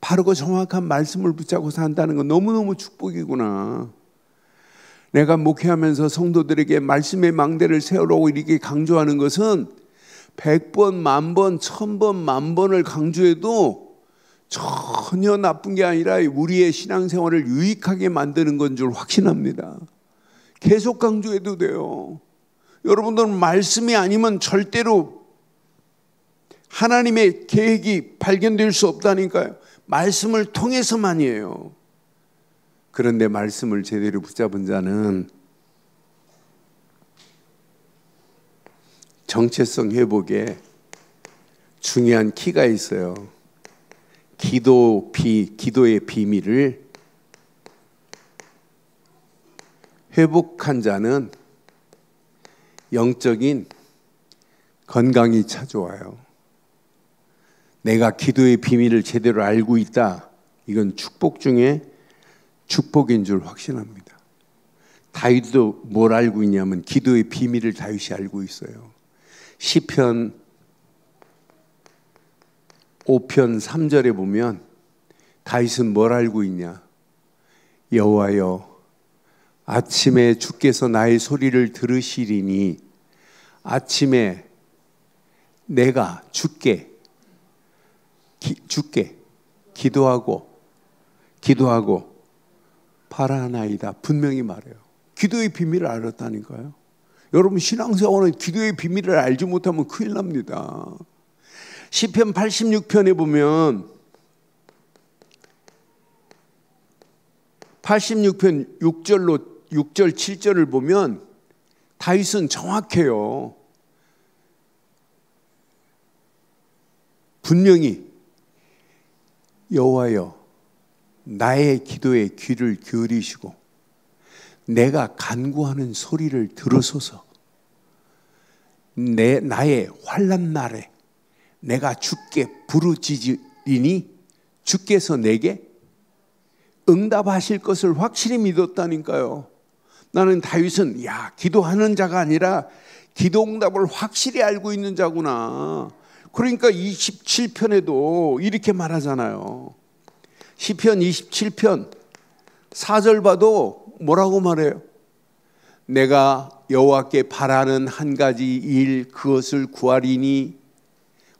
바르고 정확한 말씀을 붙잡고 산다는 건 너무너무 축복이구나. 내가 목회하면서 성도들에게 말씀의 망대를 세우라고 이렇게 강조하는 것은 100번, 10,000번, 1000번, 10,000번을 강조해도 전혀 나쁜 게 아니라 우리의 신앙생활을 유익하게 만드는 건 줄 확신합니다. 계속 강조해도 돼요. 여러분들은 말씀이 아니면 절대로 하나님의 계획이 발견될 수 없다니까요. 말씀을 통해서만이에요. 그런데 말씀을 제대로 붙잡은 자는 정체성 회복에 중요한 키가 있어요. 기도의 비밀을 회복한 자는 영적인 건강이 찾아와요. 내가 기도의 비밀을 제대로 알고 있다. 이건 축복 중에 축복인 줄 확신합니다. 다윗도 뭘 알고 있냐면 기도의 비밀을 다윗이 알고 있어요. 시편 5편 3절에 보면 다윗은 뭘 알고 있냐? 여호와여, 아침에 주께서 나의 소리를 들으시리니 아침에 내가 주께 기도하고 바라나이다. 분명히 말해요. 기도의 비밀을 알았다니까요. 여러분, 신앙생활은 기도의 비밀을 알지 못하면 큰일 납니다. 시편 86편에 보면 86편 6절 7절을 보면 다윗은 정확해요. 분명히 여호와여, 나의 기도에 귀를 기울이시고 내가 간구하는 소리를 들으소서. 나의 환난 날에 내가 주께 부르짖으리니 주께서 내게 응답하실 것을 확실히 믿었다니까요. 나는 다윗은 기도하는 자가 아니라 기도 응답을 확실히 알고 있는 자구나. 그러니까 27편에도 이렇게 말하잖아요. 시편 27편 4절 봐도 뭐라고 말해요? 내가 여호와께 바라는 한 가지 일, 그것을 구하리니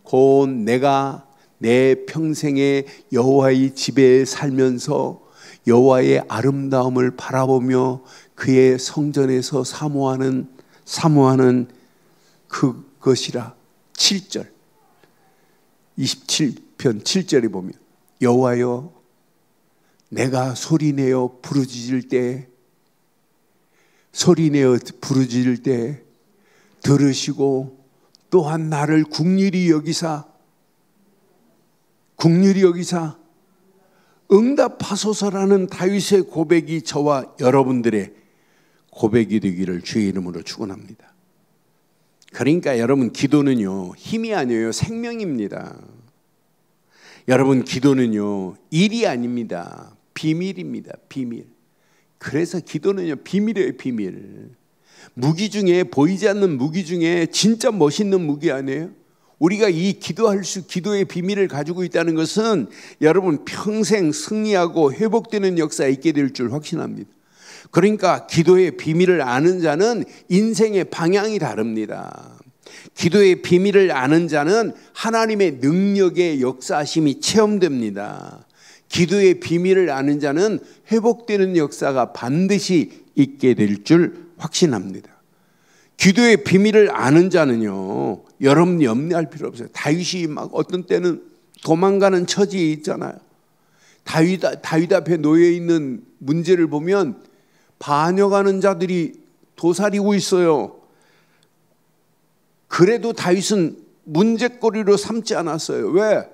곧 내가 내 평생에 여호와의 집에 살면서 여호와의 아름다움을 바라보며 그의 성전에서 사모하는 그것이라. 7절 27편 7절에 보면 여호와여, 내가 소리내어 부르짖을 때 들으시고 또한 나를 긍휼히 여기사 응답하소서라는 다윗의 고백이 저와 여러분들의 고백이 되기를 주의 이름으로 축원합니다. 그러니까 여러분, 기도는요 힘이 아니에요, 생명입니다. 여러분, 기도는요 일이 아닙니다. 비밀입니다. 비밀. 그래서 기도는요 비밀이에요. 비밀. 무기 중에, 보이지 않는 무기 중에 진짜 멋있는 무기 아니에요? 우리가 이 기도의 비밀을 가지고 있다는 것은 여러분 평생 승리하고 회복되는 역사에 있게 될 줄 확신합니다. 그러니까 기도의 비밀을 아는 자는 인생의 방향이 다릅니다. 기도의 비밀을 아는 자는 하나님의 능력의 역사하심이 체험됩니다. 기도의 비밀을 아는 자는 회복되는 역사가 반드시 있게 될 줄 확신합니다. 기도의 비밀을 아는 자는요, 여러분 염려할 필요 없어요. 다윗이 막 어떤 때는 도망가는 처지에 있잖아요. 다윗 앞에 놓여 있는 문제를 보면 반역하는 자들이 도사리고 있어요. 그래도 다윗은 문제거리로 삼지 않았어요. 왜?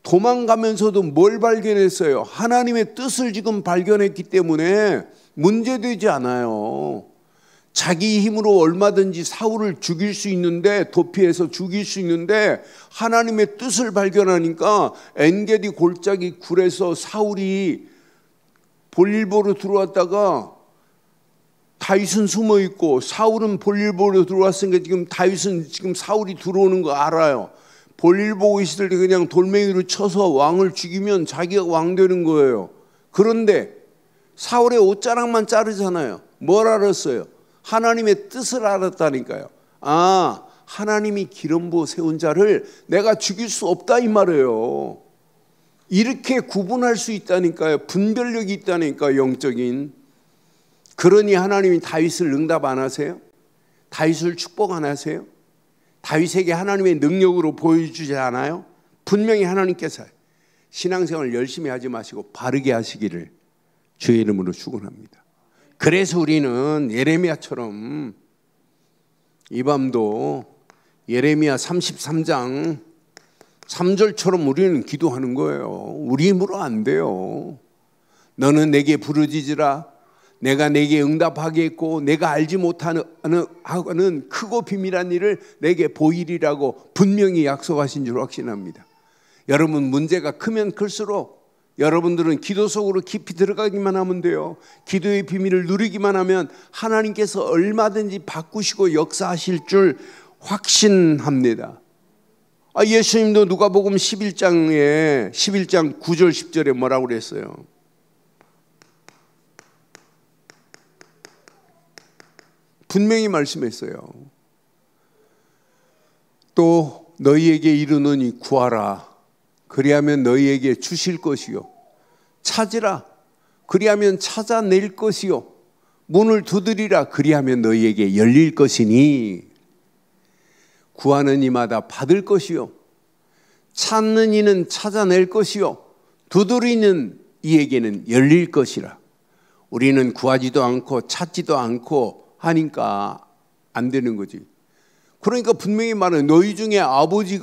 도망가면서도 뭘 발견했어요? 하나님의 뜻을 지금 발견했기 때문에 문제되지 않아요. 자기 힘으로 얼마든지 사울을 죽일 수 있는데, 도피해서 죽일 수 있는데, 하나님의 뜻을 발견하니까 엔게디 골짜기 굴에서 사울이 볼일 보러 들어왔다가 다윗은 숨어 있고 사울은 볼일 보러 들어왔으니까 지금 사울이 들어오는 거 알아요. 볼일 보고 있을 때 그냥 돌멩이로 쳐서 왕을 죽이면 자기가 왕 되는 거예요. 그런데 사울의 옷자락만 자르잖아요. 뭘 알았어요? 하나님의 뜻을 알았다니까요. 아, 하나님이 기름 부어 세운 자를 내가 죽일 수 없다 이 말이에요. 이렇게 구분할 수 있다니까요. 분별력이 있다니까, 영적인. 그러니 하나님이 다윗을 응답 안 하세요? 다윗을 축복 안 하세요? 다윗에게 하나님의 능력으로 보여주지 않아요? 분명히 하나님께서 신앙생활 열심히 하지 마시고 바르게 하시기를 주의 이름으로 축원합니다. 그래서 우리는 예레미야처럼 이 밤도 예레미야 33장 3절처럼 우리는 기도하는 거예요. 우리 힘으로 안 돼요. 너는 내게 부르짖으라. 내가 내게 응답하겠고 내가 알지 못하는 크고 비밀한 일을 내게 보이리라고 분명히 약속하신 줄 확신합니다. 여러분, 문제가 크면 클수록 여러분들은 기도 속으로 깊이 들어가기만 하면 돼요. 기도의 비밀을 누리기만 하면 하나님께서 얼마든지 바꾸시고 역사하실 줄 확신합니다. 예수님도 누가복음 11장 9절 10절에 뭐라고 그랬어요? 분명히 말씀했어요. 또 너희에게 이르노니 구하라. 그리하면 너희에게 주실 것이요. 찾으라. 그리하면 찾아낼 것이요. 문을 두드리라. 그리하면 너희에게 열릴 것이니. 구하는 이마다 받을 것이요. 찾는 이는 찾아낼 것이요. 두드리는 이에게는 열릴 것이라. 우리는 구하지도 않고 찾지도 않고 하니까 안 되는 거지. 그러니까 분명히 말해, 너희 중에 아버지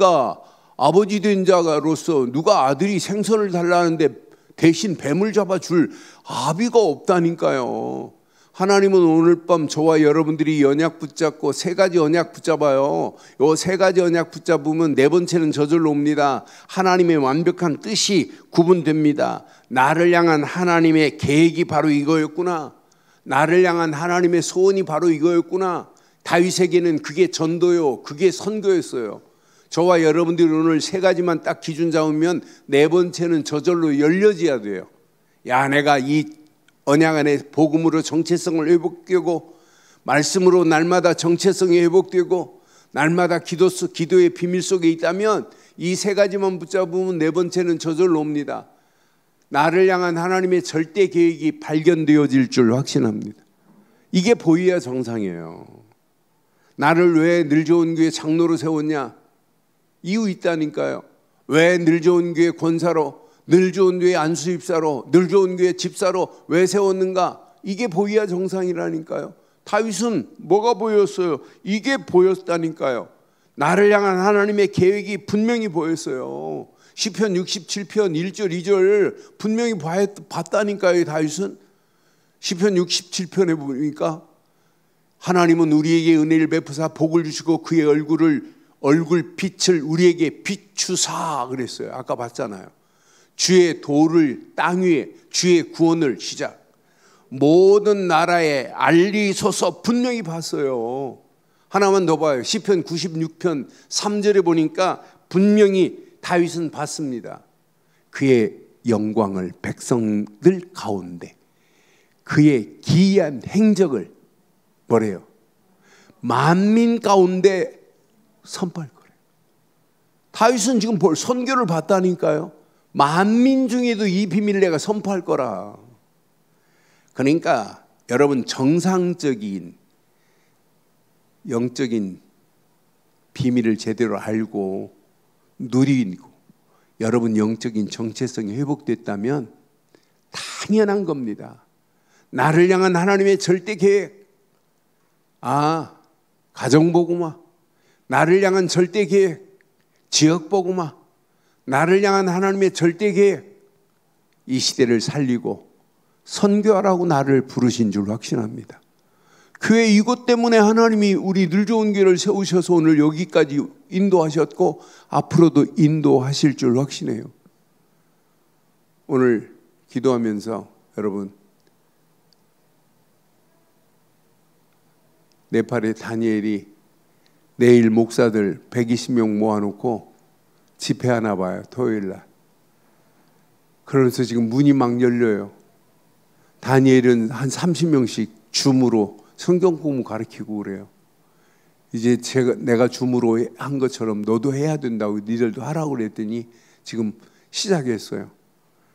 된 자로서 누가 아들이 생선을 달라는데 대신 뱀을 잡아줄 아비가 없다니까요. 하나님은 오늘 밤 저와 여러분들이 언약 붙잡고 세 가지 언약 붙잡아요. 요 세 가지 언약 붙잡으면 네 번째는 저절로 옵니다. 하나님의 완벽한 뜻이 구분됩니다. 나를 향한 하나님의 계획이 바로 이거였구나. 나를 향한 하나님의 소원이 바로 이거였구나. 다윗에게는 그게 전도요, 그게 선교였어요. 저와 여러분들이 오늘 세 가지만 딱 기준 잡으면 네 번째는 저절로 열려져야 돼요. 야, 내가 이 언약 안에 복음으로 정체성을 회복되고, 말씀으로 날마다 정체성이 회복되고, 날마다 기도의 비밀 속에 있다면 이 세 가지만 붙잡으면 네 번째는 저절로 옵니다. 나를 향한 하나님의 절대 계획이 발견되어질 줄 확신합니다. 이게 보여야 정상이에요. 나를 왜 늘 좋은 교회 장로로 세웠냐? 이유 있다니까요. 왜 늘 좋은 교회 권사로, 늘 좋은 교회 안수집사로, 늘 좋은 교회 집사로 왜 세웠는가? 이게 보여야 정상이라니까요. 다윗은 뭐가 보였어요? 이게 보였다니까요. 나를 향한 하나님의 계획이 분명히 보였어요. 시편 67편 1절 2절 분명히 봤다니까요. 다윗은 시편 67편에 보니까 하나님은 우리에게 은혜를 베푸사 복을 주시고 그의 얼굴 빛을 우리에게 비추사 그랬어요. 아까 봤잖아요. 주의 도를 땅 위에 주의 구원을 시작 모든 나라에 알리소서. 분명히 봤어요. 하나만 더 봐요. 시편 96편 3절에 보니까 분명히 다윗은 봤습니다. 그의 영광을 백성들 가운데 그의 기이한 행적을 뭐래요? 만민 가운데 선포할 거래요. 다윗은 지금 선교를 봤다니까요. 만민 중에도 이 비밀을 내가 선포할 거라. 그러니까 여러분 정상적인 영적인 비밀을 제대로 알고 누리고 여러분 영적인 정체성이 회복됐다면 당연한 겁니다. 나를 향한 하나님의 절대 계획, 가정복음화, 나를 향한 절대 계획, 지역복음화, 나를 향한 하나님의 절대 계획, 이 시대를 살리고 선교하라고 나를 부르신 줄 확신합니다. 교회 이것 때문에 하나님이 우리 늘 좋은 교회를 세우셔서 오늘 여기까지 인도하셨고 앞으로도 인도하실 줄 확신해요. 오늘 기도하면서 여러분 네팔의 다니엘이 내일 목사들 120명 모아놓고 집회하나 봐요. 토요일날. 그러면서 지금 문이 막 열려요. 다니엘은 한 30명씩 줌으로 성경 공부 가르치고 그래요. 이제 내가 줌으로 한 것처럼 너도 해야 된다고 니들도 하라고 그랬더니 지금 시작했어요.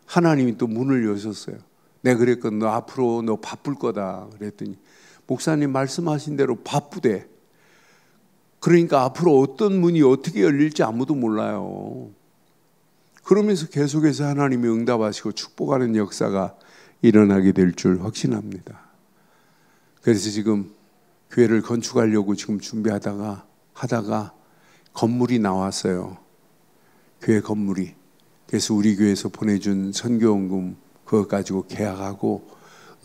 하나님이 또 문을 여셨어요. 내가 그랬거든. 너 앞으로 너 바쁠 거다 그랬더니 목사님 말씀하신 대로 바쁘대. 그러니까 앞으로 어떤 문이 어떻게 열릴지 아무도 몰라요. 그러면서 계속해서 하나님이 응답하시고 축복하는 역사가 일어나게 될 줄 확신합니다. 그래서 지금 교회를 건축하려고 지금 준비하다가 건물이 나왔어요. 교회 건물이. 그래서 우리 교회에서 보내준 선교원금 그거 가지고 계약하고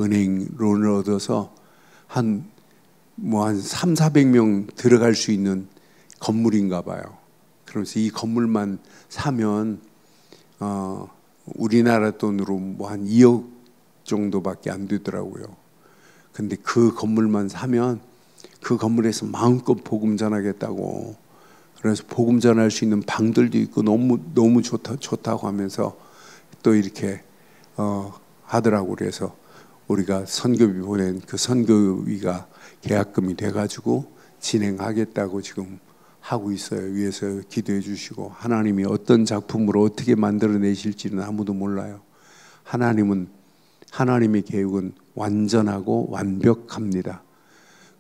은행 론을 얻어서 한 300-400명 들어갈 수 있는 건물인가 봐요. 그러면서 이 건물만 사면 우리나라 돈으로 한 2억 정도밖에 안 되더라고요. 근데 그 건물만 사면 그 건물에서 마음껏 복음 전하겠다고. 그래서 복음 전할 수 있는 방들도 있고 너무 좋다고 하면서 또 이렇게 하더라고. 그래서 우리가 선교비 보낸 그 선교비가 계약금이 돼가지고 진행하겠다고 지금 하고 있어요. 위에서 기도해 주시고 하나님이 어떤 작품으로 어떻게 만들어내실지는 아무도 몰라요. 하나님의 계획은 완전하고 완벽합니다.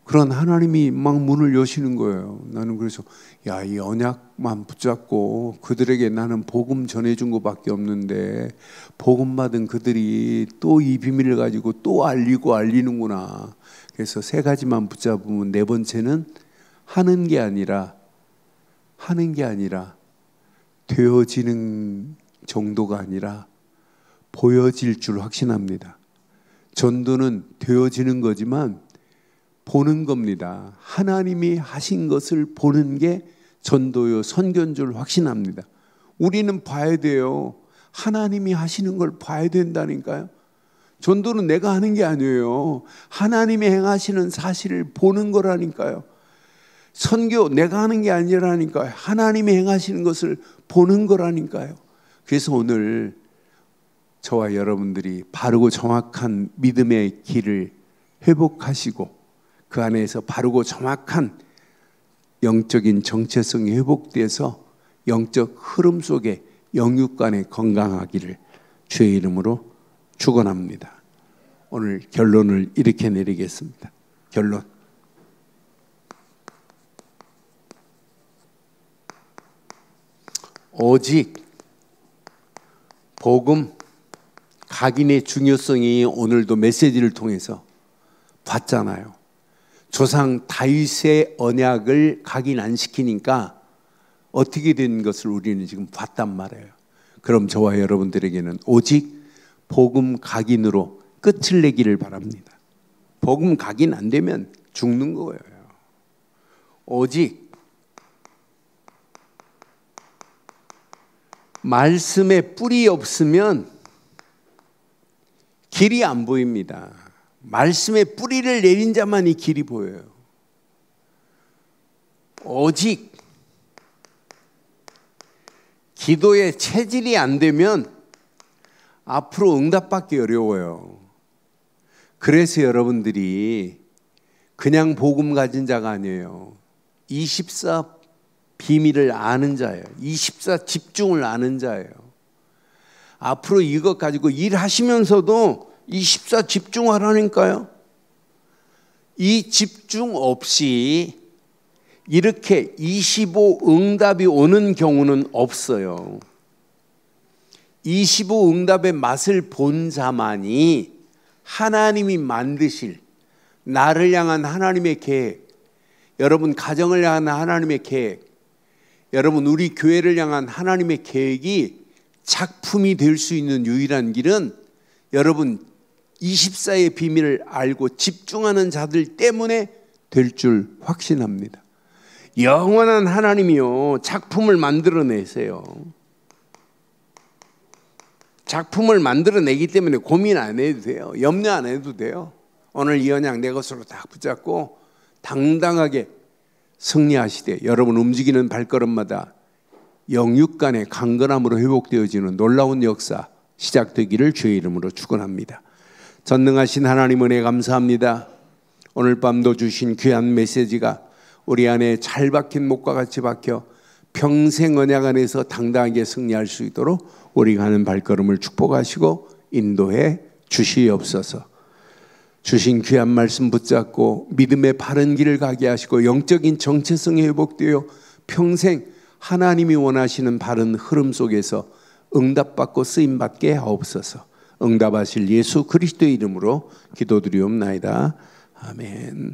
그런 하나님이 막 문을 여시는 거예요. 나는 그래서 이 언약만 붙잡고 그들에게 나는 복음 전해준 것밖에 없는데 복음 받은 그들이 또 이 비밀을 가지고 또 알리는구나. 그래서 3가지만 붙잡으면 4번째는 하는 게 아니라 되어지는 정도가 아니라 보여질 줄 확신합니다. 전도는 되어지는 거지만 보는 겁니다. 하나님이 하신 것을 보는 게 전도요 선교인 줄 확신합니다. 우리는 봐야 돼요. 하나님이 하시는 걸 봐야 된다니까요. 전도는 내가 하는 게 아니에요. 하나님이 행하시는 사실을 보는 거라니까요. 선교 내가 하는 게 아니라니까요. 하나님이 행하시는 것을 보는 거라니까요. 그래서 오늘 저와 여러분들이 바르고 정확한 믿음의 길을 회복하시고 그 안에서 바르고 정확한 영적인 정체성이 회복돼서 영적 흐름 속에 영육간에 건강하기를 주의 이름으로 축원합니다. 오늘 결론을 이렇게 내리겠습니다. 결론. 오직 복음 각인의 중요성이 오늘도 메시지를 통해서 봤잖아요. 조상 다윗의 언약을 각인 안 시키니까 어떻게 된 것을 우리는 지금 봤단 말이에요. 그럼 저와 여러분들에게는 오직 복음 각인으로 끝을 내기를 바랍니다. 복음 각인 안 되면 죽는 거예요. 오직 말씀에 뿔이 없으면 길이 안 보입니다. 말씀에 뿌리를 내린 자만이 길이 보여요. 오직 기도의 체질이 안 되면 앞으로 응답받기 어려워요. 그래서 여러분들이 그냥 복음 가진 자가 아니에요. 24 비밀을 아는 자예요. 24 집중을 아는 자예요. 앞으로 이것 가지고 일하시면서도 24 집중하라니까요. 이 집중 없이 이렇게 25 응답이 오는 경우는 없어요. 25 응답의 맛을 본 자만이 하나님이 만드실 나를 향한 하나님의 계획, 여러분 가정을 향한 하나님의 계획, 여러분 우리 교회를 향한 하나님의 계획이 작품이 될 수 있는 유일한 길은 여러분 24의 비밀을 알고 집중하는 자들 때문에 될 줄 확신합니다. 영원한 하나님이요 작품을 만들어내세요. 작품을 만들어내기 때문에 고민 안 해도 돼요. 염려 안 해도 돼요. 오늘 이 언약 내 것으로 딱 붙잡고 당당하게 승리하시되 여러분 움직이는 발걸음마다 영육 간의 강건함으로 회복되어지는 놀라운 역사 시작되기를 주의 이름으로 축원합니다. 전능하신 하나님 은혜 감사합니다. 오늘 밤도 주신 귀한 메시지가 우리 안에 잘 박힌 목과 같이 박혀 평생 언약 안에서 당당하게 승리할 수 있도록 우리가 하는 발걸음을 축복하시고 인도해 주시옵소서. 주신 귀한 말씀 붙잡고 믿음의 바른 길을 가게 하시고 영적인 정체성이 회복되어 평생 하나님이 원하시는 바른 흐름 속에서 응답받고 쓰임받게 하옵소서. 응답하실 예수 그리스도의 이름으로 기도드리옵나이다. 아멘.